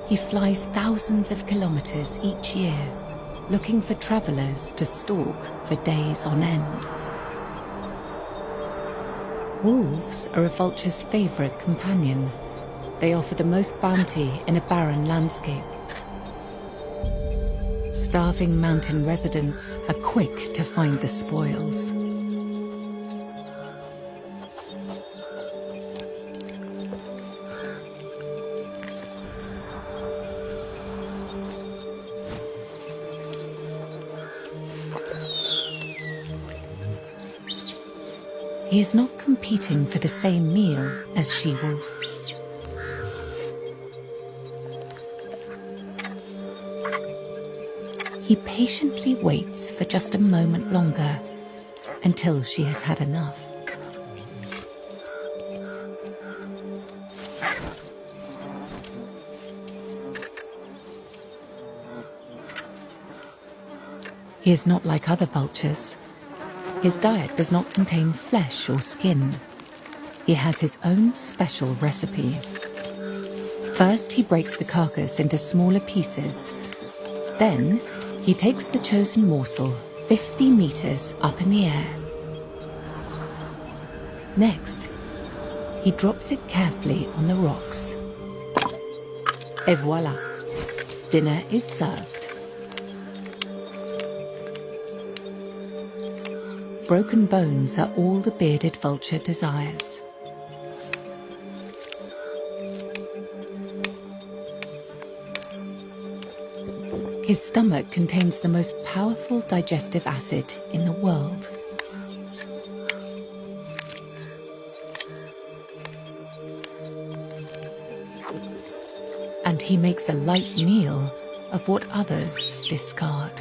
He flies thousands of kilometers each year, looking for travelers to stalk for days on end. Wolves are a vulture's favorite companion. They offer the most bounty in a barren landscape. Starving mountain residents are quick to find the spoils. He is not competing for the same meal as she-wolf. He patiently waits for just a moment longer until she has had enough. He is not like other vultures. His diet does not contain flesh or skin. He has his own special recipe. First, he breaks the carcass into smaller pieces. Then, he takes the chosen morsel 50 meters up in the air. Next, he drops it carefully on the rocks. Et voilà, dinner is served. Broken bones are all the bearded vulture desires. His stomach contains the most powerful digestive acid in the world. And he makes a light meal of what others discard.